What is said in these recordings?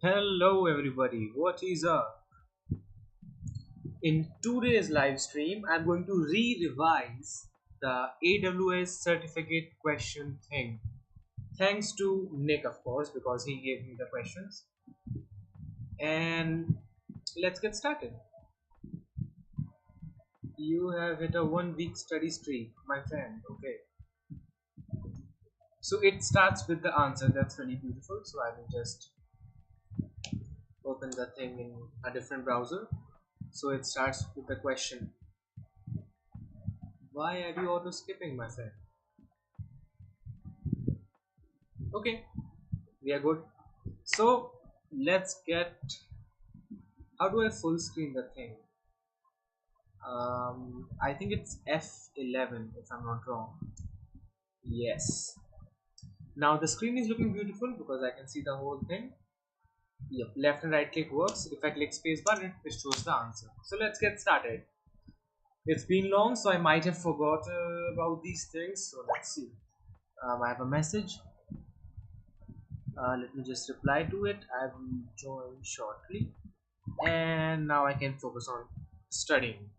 Hello everybody, what is up? In today's live stream, I'm going to re-revise the AWS certificate question thing. Thanks to Nick, of course, because he gave me the questions. And let's get started. You have hit a 1 week study streak, my friend. Okay. So it starts with the answer. That's really beautiful. So I will just open the thing in a different browser. So it starts with the question. Why are you auto skipping, my friend? Okay, we are good. So let's get. How do I full screen the thing? I think it's F11 if I'm not wrong. Yes. Now the screen is looking beautiful because I can see the whole thing. Yep, left and right click works. If I click space bar, it shows the answer. So let's get started. It's been long, so I might have forgot about these things. So let's see. I have a message. Let me just reply to it. I will join shortly. And now I can focus on studying.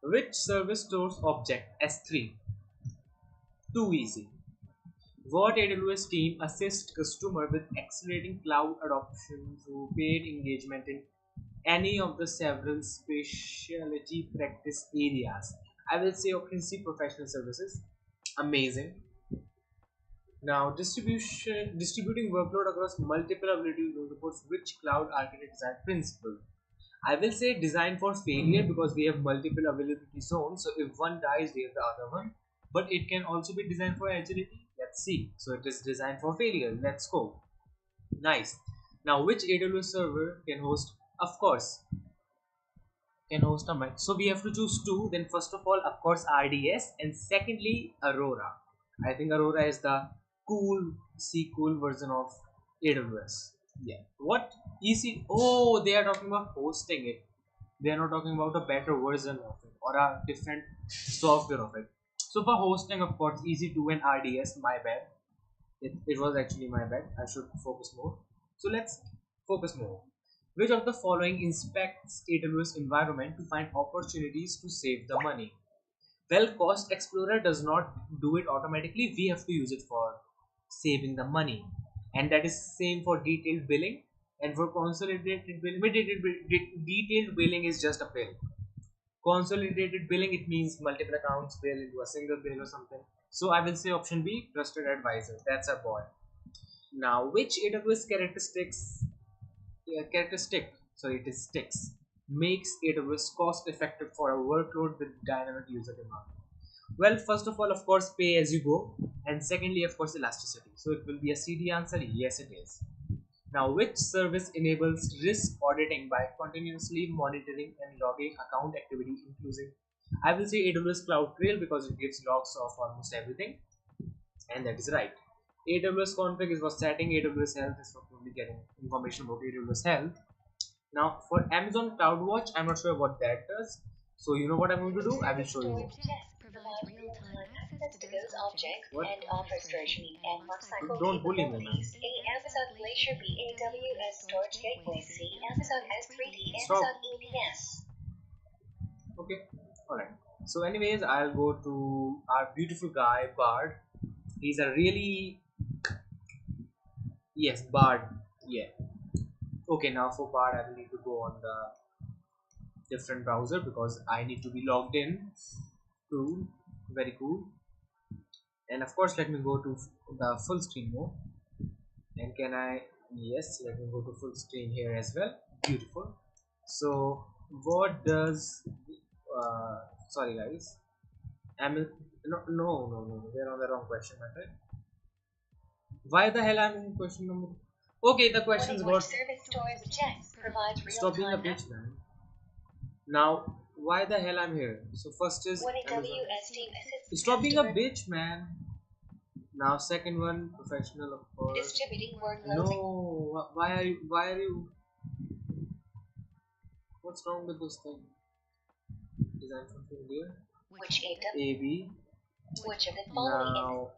Which service stores object S3? Too easy. What AWS team assists customer with accelerating cloud adoption through paid engagement in any of the several specialty practice areas? I will say option C, professional services. Amazing. Now distributing workload across multiple availability reports. Which cloud architect design principle? I will say design for failure because we have multiple availability zones. So if one dies, we have the other one. But it can also be designed for agility. Let's see. So it is designed for failure. Let's go. Nice. Now, which AWS server can host? Of course, can host a mic. So we have to choose two. Then first of all, of course, RDS, and secondly, Aurora. I think Aurora is the cool version of AWS. Yeah. What EC? Oh, they are talking about hosting it. They are not talking about a better version of it or a different software of it. So for hosting, of course, EC2 and RDS. My bad. It was actually my bad. I should focus more. So let's focus more. Which of the following inspects AWS environment to find opportunities to save the money? Well, Cost Explorer does not do it automatically. We have to use it for saving the money, and that is same for detailed billing and for consolidated billing. Detailed billing is just a bill. Consolidated billing, it means multiple accounts bill into a single bill or something. So I will say option B, trusted advisor. That's a boy. Now, which AWS sorry, it is sticks, makes AWS cost effective for a workload with dynamic user demand? Well, first of all, of course, pay as you go, and secondly, of course, elasticity. So it will be a CD answer. Yes, it is. Now, which service enables risk auditing by continuously monitoring and logging account activity, including, I will say AWS Cloud Trail because it gives logs of almost everything, and that is right. AWS config is for setting. AWS health is for probably getting information about AWS health. Now, for Amazon CloudWatch, I'm not sure what that does. So you know what I'm going to do? I will show you. Provides real-time access to those objects What? and offers versioning and lifecycle Don't bully me, man. capabilities. A. Amazon Glacier. B. AWS Storage Gateway. C. Amazon S3. Stop. Amazon EBS. Okay. Alright. So anyways, I'll go to our beautiful guy, Bard. He's a really... Yes, Bard. Yeah. Okay, now for Bard, I will need to go on the different browser because I need to be logged in. Cool. Very cool. And of course, let me go to the full screen mode. And can I... Yes, let me go to full screen here as well. Beautiful. So what does... sorry guys. No, we're on the wrong question, my friend. Why the hell I'm in question number? Okay, the questions got. Service storage objects provides Stop being a real-time bitch, man. Now, why the hell I'm here? So first is What Amazon. AWS team assists Stop being a bitch, man. Now, second one, professional, of course. distributing workloads. No, why are you? Why are you? What's wrong with this thing? Design something here. Which AWS? AB. Which of the following Now,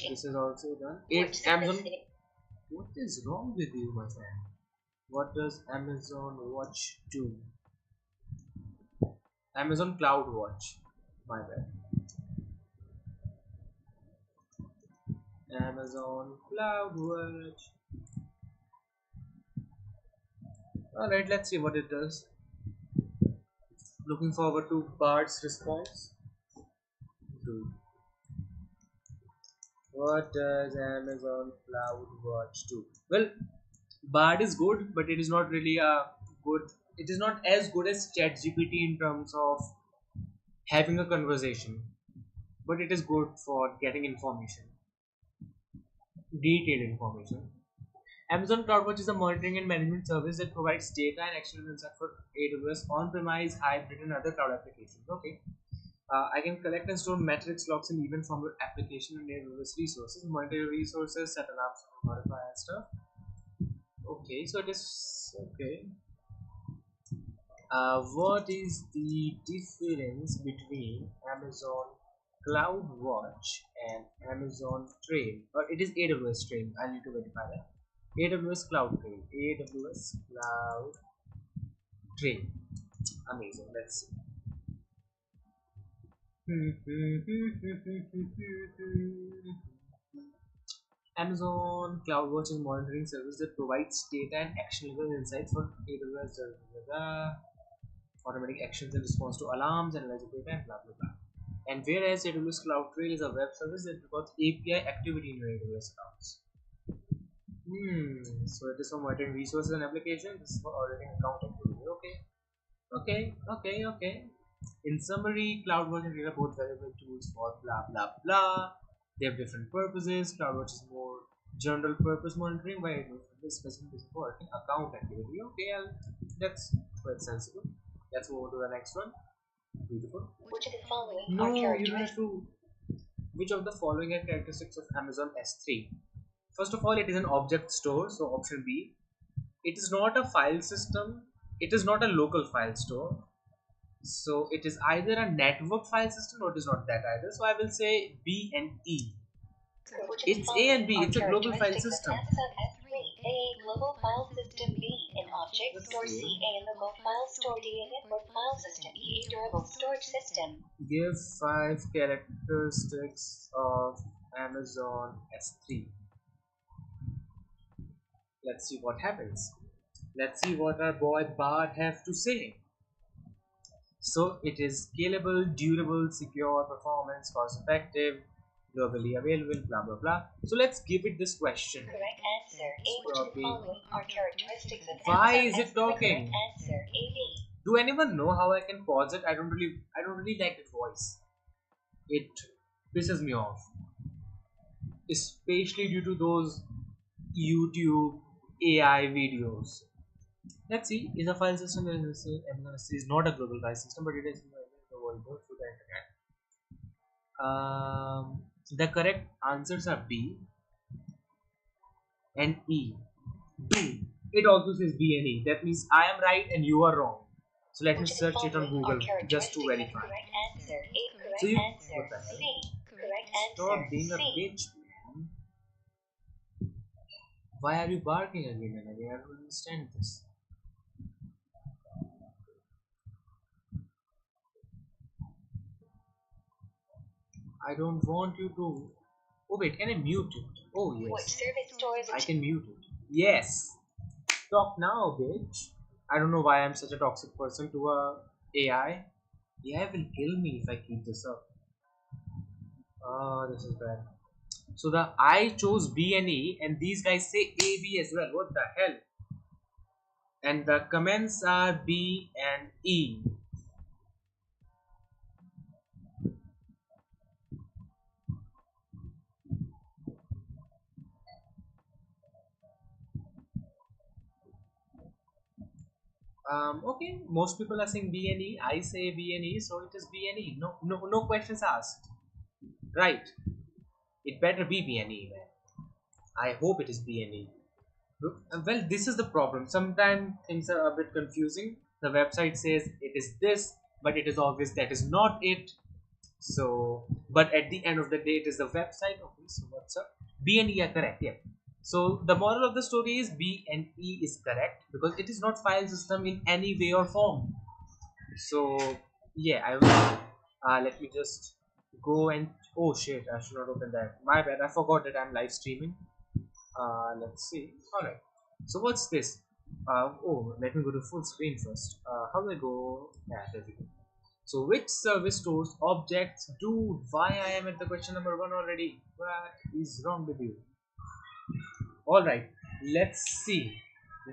This is also done. Which It's service Amazon. What is wrong with you, my friend? What does Amazon Watch do? Amazon Cloud Watch. My bad. Amazon Cloud Watch. Alright, let's see what it does. Looking forward to Bart's response. Do. What does Amazon Cloud Watch do? Well, Bard is good, but it is not really a good. It is not as good as ChatGPT in terms of having a conversation, but it is good for getting information, detailed information. Amazon CloudWatch is a monitoring and management service that provides data and actionable insight for AWS on-premise, hybrid, and other cloud applications. Okay, I can collect and store metrics, logs, and events from your application and AWS resources, monitor your resources, set alarms, modify and stuff. Okay, so it is okay. What is the difference between Amazon CloudWatch and Amazon Trail? Or it is AWS Trail. I need to verify that. AWS Cloud Trail. AWS Cloud Trail. Amazing. Let's see. Amazon CloudWatch is a monitoring service that provides data and actionable insights for AWS. Automatic actions in response to alarms, analyze data, and blah blah blah. And whereas AWS Cloud Trail is a web service that records API activity in your AWS accounts. So it is for monitoring resources and applications. This is for auditing account activity. Okay. In summary, CloudWatch and Trail are both valuable tools for blah blah blah. They have different purposes. CloudWatch is more general purpose monitoring, while AWS is specific for account activity. Okay, that's quite sensible. Let's move on to the next one. Beautiful. Which of the following No, are you characteristics? have to. Which of the following are characteristics of Amazon S3? First of all, it is an object store, so option B. It is not a file system. It is not a local file store. So it is either a network file system or it is not that either. So I will say B and E. Which of the It's A and B. following It's are a global file characteristics of system. Amazon S3? A. Global file system. B. An object That's store. C. good. A. Local file store. D. A network file system. E. A durable storage system. Give 5 characteristics of Amazon S3. Let's see what happens. Let's see what our boy Bart have to say. So it is scalable, durable, secure, performance, cost effective, globally available, blah blah blah. So let's give it this question. Correct answer. A. Which of the following are characteristics of Why Amazon is it S3? talking? Correct answer. A. B. Do anyone know how I can pause it? I don't really like the voice. It pisses me off, especially due to those YouTube AI videos. Let's see. Is a file system is not a global file system, but it is available through the internet. The correct answers are B and E. B. It also says B and E. That means I am right and you are wrong. So let me Which of the search it on following Google are just to characteristics of verify. correct answer? A. Correct So you answer. what the hell? C. Correct Stop answer. being a C. bitch, man. Why are you barking again and again? I don't understand this. I don't want you to. Oh wait, can I mute it? Oh Which yes, service stores I can mute it. Yes. Talk now, bitch. I don't know why I'm such a toxic person to a AI. AI will kill me if I keep this up. Oh, this is bad. So the I chose B and E, and these guys say A B as well. What the hell? And the comments are B and E. Okay, most people are saying B and E. I say B and E, so it is B and E. No questions asked. Right? It better be B and E, man. I hope it is B and E. Well, this is the problem. Sometimes things are a bit confusing. The website says it is this, but it is obvious that is not it. So but at the end of the day it is the website. Okay, so what's up? B and E are correct, yeah. So the moral of the story is B and E is correct because it is not file system in any way or form. So yeah, I will let me just go and oh shit, I should not open that. My bad, I forgot that I'm live streaming. Let's see. Alright. So what's this? Oh, let me go to full screen first. How do I go? Yeah, there we go. So which service stores objects? Dude, why I am at the question number one already? What is wrong with you? Alright, let's see.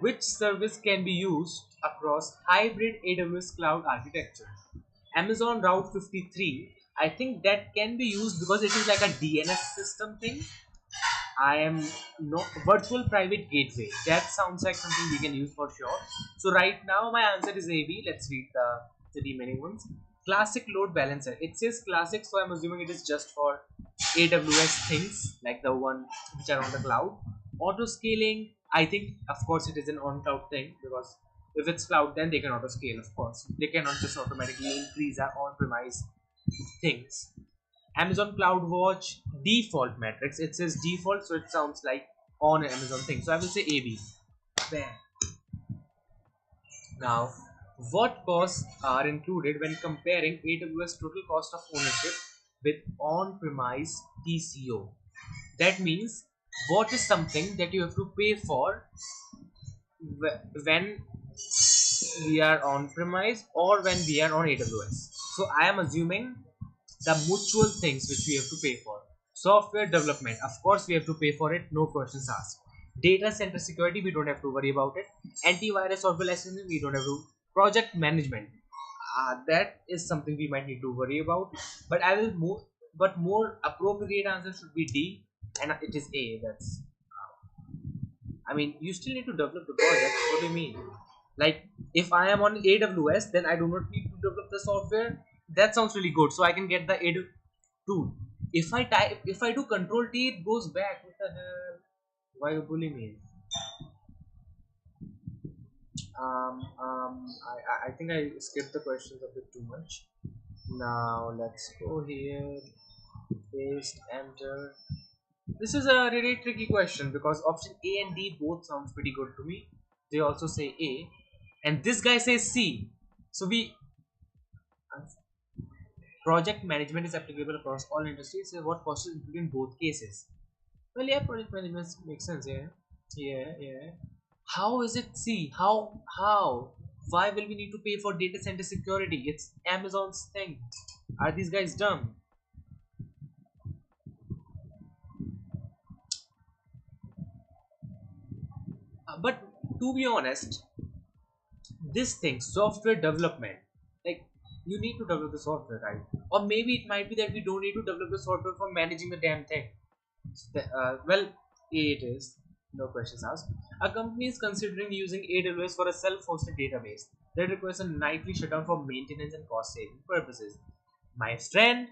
Which service can be used across hybrid AWS cloud architecture? Amazon Route 53. I think that can be used because it is like a DNS system thing. I am no virtual private gateway. That sounds like something we can use for sure. So right now my answer is AB. Let's read the remaining ones. Classic load balancer. It says classic, so I'm assuming it is just for AWS things like the one which are on the cloud. Auto scaling. I think of course it is an on cloud thing because if it's cloud then they can auto scale. Of course they cannot just automatically increase our on premise things. Amazon CloudWatch default metrics. It says default, so it sounds like on an Amazon thing. So I will say AB. Bam. Now, what costs are included when comparing AWS total cost of ownership with on-premise TCO? That means what is something that you have to pay for when we are on premise or when we are on AWS. So I am assuming the mutual things which we have to pay for. Software development, of course, we have to pay for it, no questions asked. Data center security, we don't have to worry about it. Antivirus or licensing, we don't have to. Project management, that is something we might need to worry about. But I will move. But more appropriate answer should be D, and it is A. That's I mean, you still need to develop the project. What do you mean? Like, if I am on AWS, then I do not need to develop the software. That sounds really good. So I can get the AWS tool. If I do Control T, it goes back. What the hell? Why you bully me? I think I skipped the questions a bit too much. Now let's go here. Paste, enter. This is a really tricky question because option A and D both sounds pretty good to me. They also say A, and this guy says C. So we project management is applicable across all industries. So what costs included in both cases? Well, yeah, project management makes sense. Yeah, yeah. How is it C? How? Why will we need to pay for data center security? It's Amazon's thing. Are these guys dumb? But to be honest, this thing software development, like, you need to develop the software, right? Or maybe it might be that we don't need to develop the software for managing the damn thing. Well, it is no questions asked. A company is considering using AWS for a self-hosted database that requires a nightly shutdown for maintenance and cost saving purposes. My friend,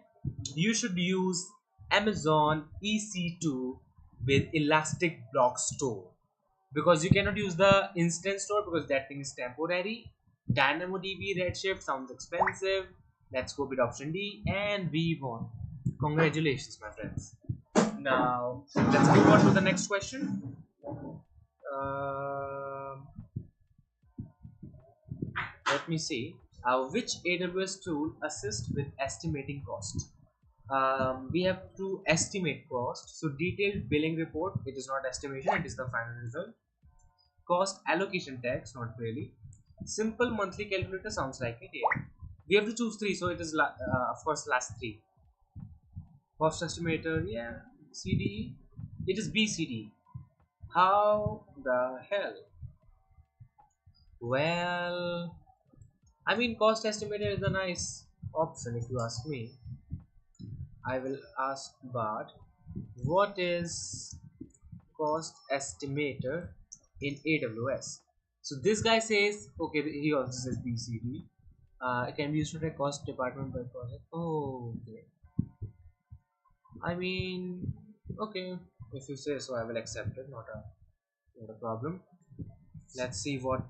you should use Amazon EC2 with Elastic Block Store because you cannot use the instant store because that thing is temporary. DynamoDB Redshift sounds expensive. Let's go with option D, and we won. Congratulations, my friends. Now let's move on to the next question. Um Let me see. Which AWS tool assists with estimating cost? We have to estimate cost. So detailed billing report. It is not estimation. It is the final result. Cost allocation tags, not really. Simple monthly calculator sounds like it. Yeah. We have to choose three, so it is of course last three. Cost estimator, yeah. CDE, it is BCD. How the hell? Well, I mean, cost estimator is a nice option if you ask me. I will ask, but what is cost estimator in AWS? So this guy says, okay, he also says BCD. It can be used to track cost department by project. Oh, okay. I mean, okay, if you say so, I will accept it. Not a problem. Let's see what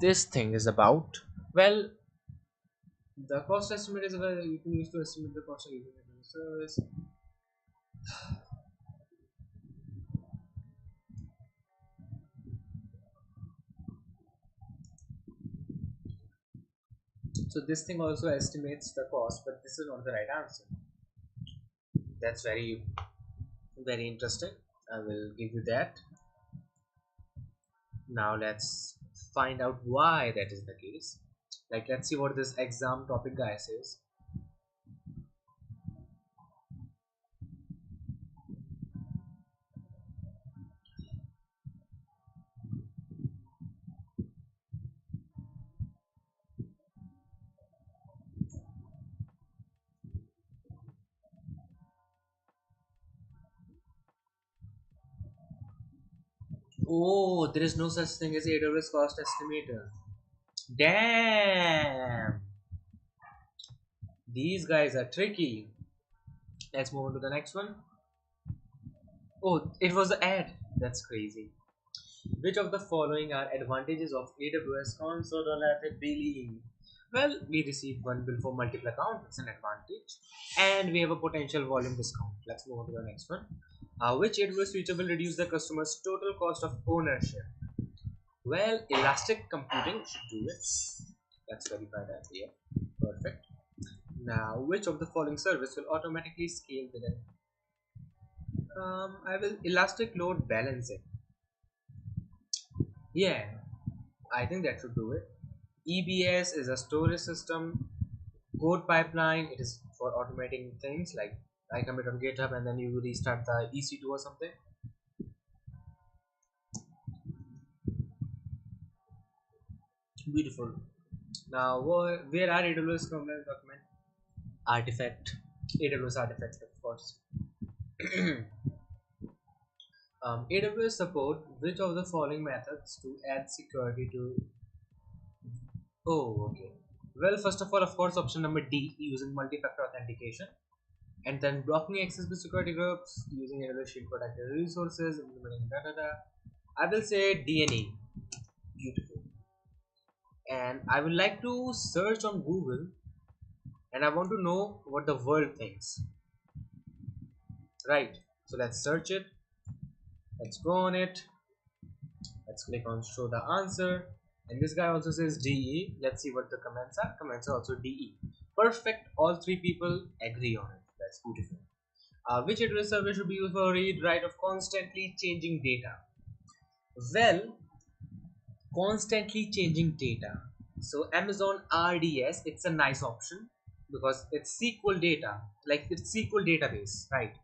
this thing is about. Well, the cost estimate is where you can use to estimate the cost of using it. service. So this thing also estimates the cost, but this is not the right answer. That's very interesting. I will give you that. Now let's find out why that is the case. Like, let's see what this exam topic guy says. Oh, there is no such thing as AWS cost estimator. Damn, these guys are tricky. Let's move on to the next one. Oh, it was an ad. That's crazy. Which of the following are advantages of AWS consolidated billing? Well, we receive one bill for multiple accounts. That's an advantage. And we have a potential volume discount. Let's move on to the next one. Which AWS feature will reduce the customer's total cost of ownership? Well, elastic computing should do it. Let's verify that here. Perfect. Now, which of the following service will automatically scale within? I will elastic load balancing. Yeah, I think that should do it. EBS is a storage system. Code pipeline, it is for automating things like I commit on GitHub and then you restart the EC2 or something. Beautiful. Now, where are AWS component document? Artifact. AWS artifact, of course. AWS support which of the following methods to add security to? Oh, okay. Well, first of all, of course, option number D, using multi-factor authentication, and then blocking access to security groups using AWS Shield protected resources, implementing da da da. I will say DNA. Beautiful. And I would like to search on Google, and I want to know what the world thinks. Right. So let's search it. Let's go on it. Let's click on show the answer. And this guy also says DE. Let's see what the comments are. Comments are also DE. Perfect. All three people agree on it. That's beautiful. Which address server should be used for read write of constantly changing data? Well, constantly changing data. So Amazon RDS, it's a nice option because it's SQL data, like it's SQL database, right?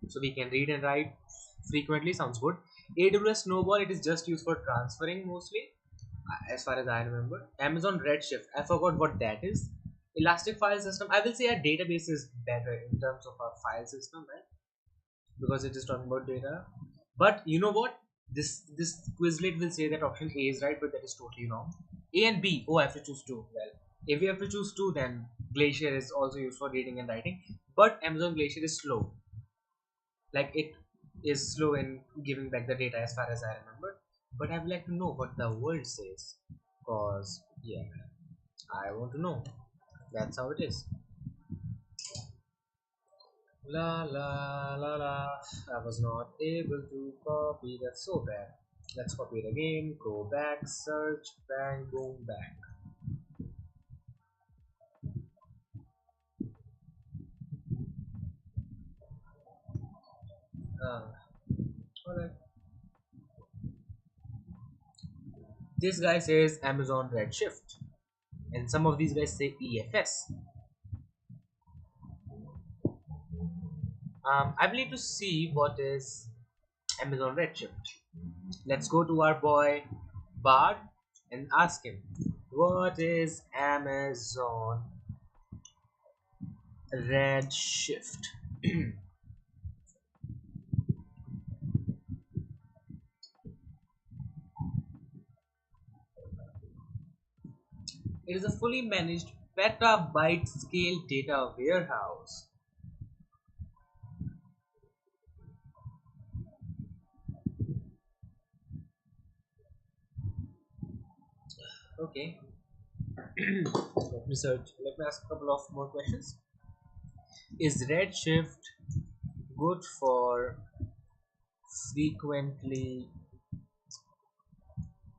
So we can read and write frequently. Sounds good. AWS Snowball, it is just used for transferring mostly, as far as I remember. Amazon Redshift, I forgot what that is. Elastic file system, I will say a database is better in terms of a file system, right? Because it is talking about data. But you know what? This Quizlet will say that option A is right, but that is totally wrong. A and B. Oh, I have to choose two. Well, if we have to choose two, then Glacier is also used for reading and writing. But Amazon Glacier is slow. Like it is slow in giving back the data, as far as I remember. But I would like to know what the world says, cause yeah, I want to know. That's how it is. La la la la. I was not able to copy. That's so bad. Let's copy it again. Go back. Search. Bang. Boom. Back. Uh, Alright. This guy says Amazon Redshift, and some of these guys say EFS. I will need to see what is Amazon Redshift. Let's go to our boy Bard and ask him what is Amazon Redshift. It is a fully managed petabyte scale data warehouse. Okay, let me search. Let me ask a couple of more questions. Is Redshift good for frequently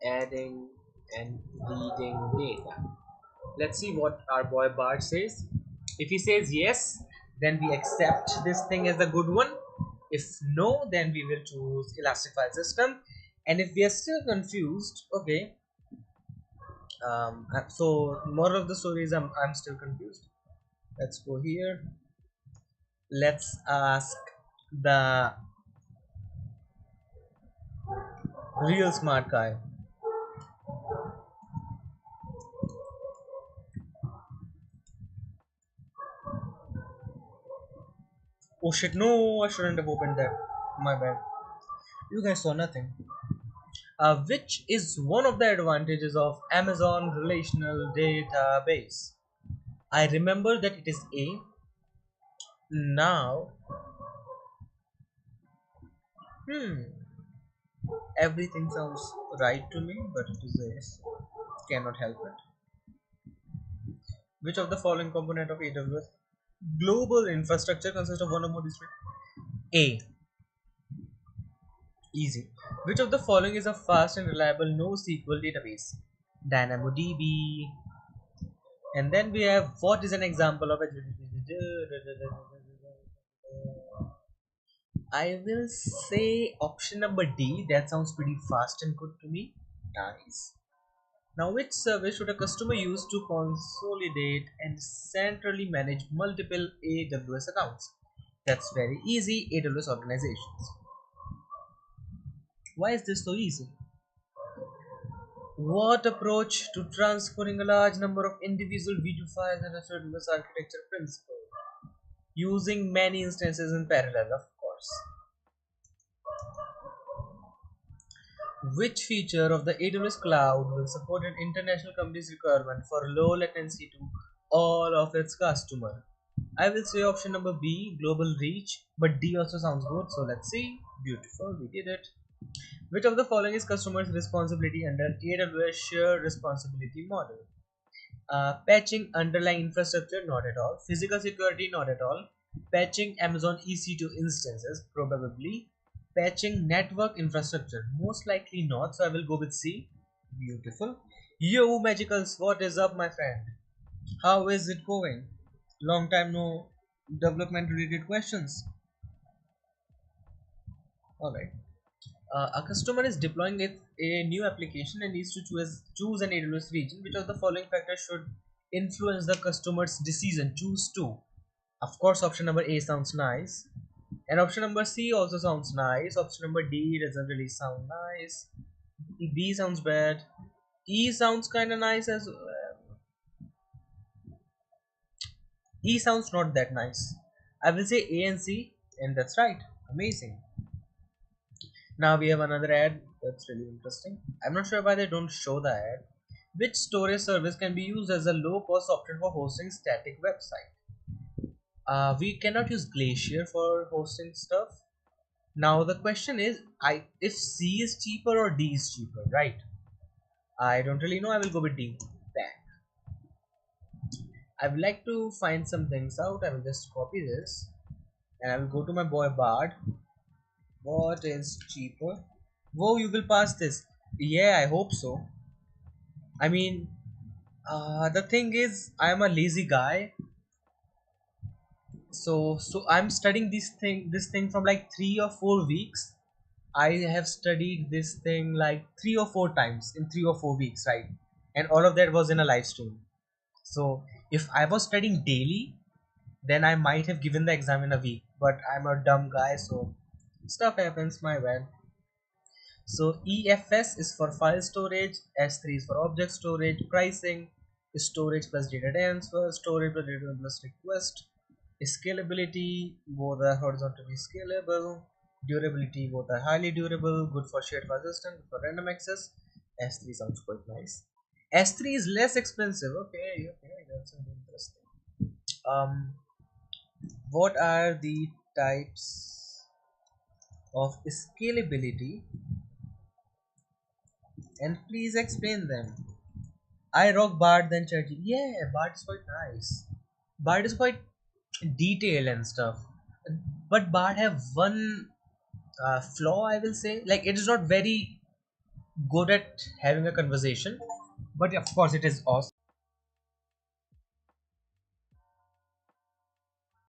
adding and reading data? Let's see what our boy Bart says. If he says yes, then we accept this thing as the good one. If no, then we will choose elastic file system. And if we are still confused, okay, so more of the story is I'm still confused. Let's go here. Let's ask the real smart guy. Oh shit, no, I shouldn't have opened that. My bad. You guys saw nothing. Which is one of the advantages of Amazon Relational Database. I remember that it is A. Now, hmm, everything sounds right to me, but it is A. So cannot help it. Which of the following component of AWS global infrastructure consists of one or more district? A. Easy. Which of the following is a fast and reliable NoSQL database? DynamoDB. And then we have what is an example of a. I will say option number D. That sounds pretty fast and good to me. Nice. Now, which service should a customer use to consolidate and centrally manage multiple AWS accounts? That's very easy. AWS organizations. Why is this so easy? What approach to transferring a large number of individual video files and a service architecture principle? Using many instances in parallel, of course. Which feature of the AWS cloud will support an international company's requirement for low latency to all of its customers? I will say option number B, global reach, but D also sounds good, so let's see. Beautiful, we did it. Which of the following is customer's responsibility under AWS shared responsibility model? Patching underlying infrastructure, not at all. Physical security, not at all. Patching Amazon EC2 instances, probably. Patching network infrastructure, most likely not, so I will go with C. Beautiful. Yo, Magicals, what is up, my friend? How is it going? Long time no development related questions. Alright. A customer is deploying a new application and needs to choose an AWS region. Which of the following factors should influence the customer's decision? Choose two. Of course, option number A sounds nice, and option number C also sounds nice. Option number D doesn't really sound nice. B sounds bad. E sounds kind of nice as well. E sounds not that nice. I will say A and C, and that's right. Amazing. Now we have another ad that's really interesting. I'm not sure why they don't show the ad. Which storage service can be used as a low cost option for hosting static website? We cannot use Glacier for hosting stuff. Now the question is, if C is cheaper or D is cheaper, right? I don't really know. I will go with D. Back. I would like to find some things out. I will just copy this and I will go to my boy Bard. What is cheaper? Whoa, you will pass this. Yeah, I hope so. I mean, the thing is, I am a lazy guy, so I'm studying this thing from like 3 or 4 weeks. I have studied this thing like 3 or 4 times in 3 or 4 weeks, right? And all of that was in a live stream. So if I was studying daily, then I might have given the exam in a week. But I'm a dumb guy, so stuff happens, my bad. So EFS is for file storage, S3 is for object storage, pricing, storage plus data transfer, storage plus data plus request, scalability, both are horizontally scalable, durability, both are highly durable, good for shared file system, good for random access. S3 sounds quite nice. S3 is less expensive. Okay, that's interesting. Um, what are the types of scalability, and please explain them? I rock Bard then ChatGPT. Yeah, Bard is quite nice. Bard is quite. detail and stuff. But Bard have one flaw, I will say. Like it is not very good at having a conversation, but of course it is awesome.